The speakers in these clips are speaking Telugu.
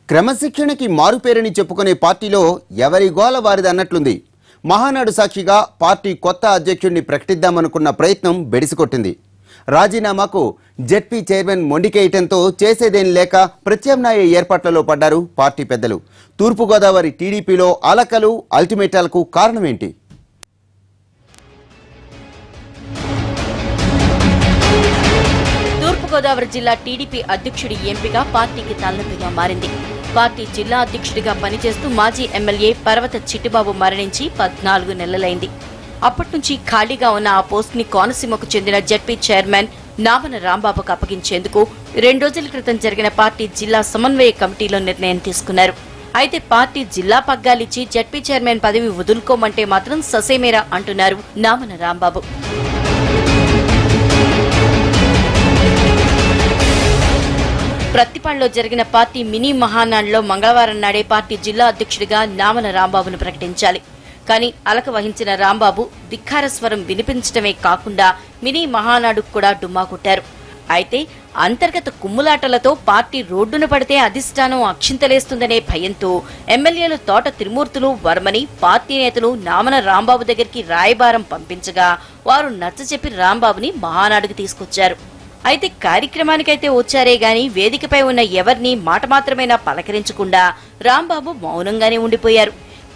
క్రమశిక్షణకి మారుపేరని చెప్పుకునే పార్టీలో ఎవరి గోల వారిది అన్నట్లుంది. మహానాడు సాక్షిగా పార్టీ కొత్త అధ్యక్షుడిని ప్రకటిద్దామనుకున్న ప్రయత్నం బెడిసికొట్టింది. రాజీనామాకు జెడ్పీ చైర్మన్ మొండికేయటంతో చేసేదేం లేక ప్రత్యామ్నాయ ఏర్పాట్లలో పడ్డారు పార్టీ పెద్దలు. తూర్పుగోదావరి టీడీపీలో అలకలు అల్టిమేటాలకు కారణమేంటి? తూర్పుగోదావరి జిల్లా టీడీపీ అధ్యక్షుడి ఎంపిక పార్టీకి తలనొప్పిగా మారింది. పార్టీ జిల్లా అధ్యక్షుడిగా పనిచేస్తూ మాజీ ఎమ్మెల్యే పర్వత చిట్టిబాబు మరణించి 14 నెలలైంది. అప్పటి నుంచి ఖాళీగా ఉన్న ఆ పోస్ట్ ని కోనసీమకు చెందిన జెడ్పీ చైర్మన్ నామన రాంబాబుకు అప్పగించేందుకు 2 రోజుల క్రితం జరిగిన పార్టీ జిల్లా సమన్వయ కమిటీలో నిర్ణయం తీసుకున్నారు. అయితే పార్టీ జిల్లా పగ్గాలిచ్చి జెడ్పీ చైర్మన్ పదవి వదులుకోమంటే మాత్రం ససేమేరా అంటున్నారు నామన రాంబాబు. ప్రత్తిపాడులో జరిగిన పార్టీ మినీ మహానాడులో మంగళవారం నాడే పార్టీ జిల్లా అధ్యక్షుడిగా నామన రాంబాబును ప్రకటించాలి. కానీ అలక వహించిన రాంబాబు ధిక్కార స్వరం వినిపించడమే కాకుండా మినీ మహానాడుకు కూడా డుమ్మా కొట్టారు. అయితే అంతర్గత కుమ్ములాటలతో పార్టీ రోడ్డున పడితే అధిష్టానం అక్షింతలేస్తుందనే భయంతో ఎమ్మెల్యేలు తోట తిరుమూర్తులు వర్మని పార్టీ నేతలు నామన రాంబాబు దగ్గరికి రాయబారం పంపించగా వారు నచ్చచెప్పి రాంబాబుని మహానాడుకు తీసుకొచ్చారు. అయితే కార్యక్రమానికైతే వచ్చారే గాని వేదికపై ఉన్న ఎవరిని మాట మాత్రమైనా పలకరించకుండా రాంబాబు మౌనంగానే ఉండిపోయారు.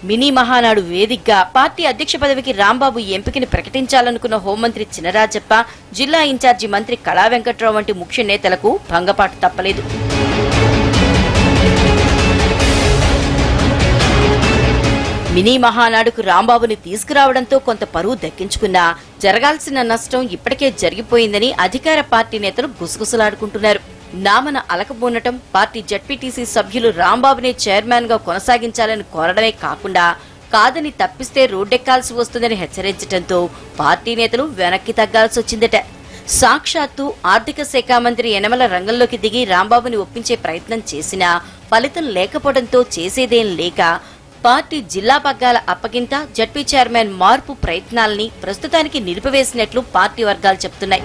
మినీ మహానాడు వేదికగా పార్టీ అధ్యక్ష పదవికి రాంబాబు ఎంపికని ప్రకటించాలనుకున్న హోంమంత్రి చినరాజప్ప, జిల్లా ఇన్ఛార్జి మంత్రి కళా వెంకట్రావు వంటి ముఖ్య నేతలకు భంగపాటు తప్పలేదు. మినీ మహానాడుకు రాంబాబుని తీసుకురావడంతో కొంత పరువు దక్కించుకున్నా జరగాల్సిన నష్టం ఇప్పటికే జరిగిపోయిందని అధికార పార్టీ నేతలు గుసగుసలాడుకుంటున్నారు. నామన అలకబోనటం, పార్టీ జెడ్పీటీసీ సభ్యులు రాంబాబునే చైర్మన్ గా కొనసాగించాలని కోరడమే కాకుండా కాదని తప్పిస్తే రోడ్డెక్కాల్సి వస్తుందని హెచ్చరించడంతో పార్టీ నేతలు వెనక్కి తగ్గాల్సి వచ్చిందట. సాక్షాత్తు ఆర్థిక శాఖ మంత్రి యనమల రంగంలోకి దిగి రాంబాబుని ఒప్పించే ప్రయత్నం చేసినా ఫలితం లేకపోవడంతో చేసేదేం లేక పార్టీ జిల్లా పగ్గాల అప్పగింత, జడ్పీ చైర్మన్ మార్పు ప్రయత్నాలని ప్రస్తుతానికి నిలిపివేసినట్లు పార్టీ వర్గాలు చెబుతున్నాయి.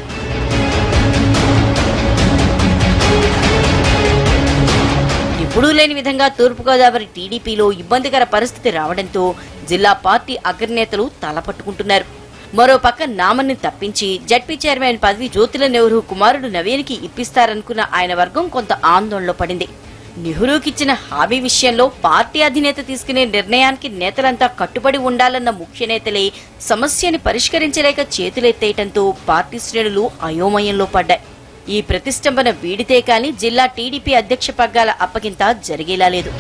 ఎప్పుడూ లేని విధంగా తూర్పుగోదావరి టీడీపీలో ఇబ్బందికర పరిస్థితి రావడంతో జిల్లా పార్టీ అగ్రనేతలు తలపట్టుకుంటున్నారు. మరోపక్క నామన్ని తప్పించి జడ్పీ చైర్మన్ పదవి జ్యోతిల నెహ్రూ కుమారుడు నవీన్కి ఇప్పిస్తారనుకున్న ఆయన వర్గం కొంత ఆందోళనలో పడింది. నెహ్రూకిచ్చిన హామీ విషయంలో పార్టీ అధినేత తీసుకునే నిర్ణయానికి నేతలంతా కట్టుబడి ఉండాలన్న ముఖ్య నేతలే సమస్యని పరిష్కరించలేక చేతులెత్తేయటంతో పార్టీ శ్రేణులు అయోమయంలో పడ్డాయి. ఈ ప్రతిష్టంభన వీడితే కాని జిల్లా టీడీపీ అధ్యక్ష పగ్గాల అప్పగింత జరిగేలా లేదు.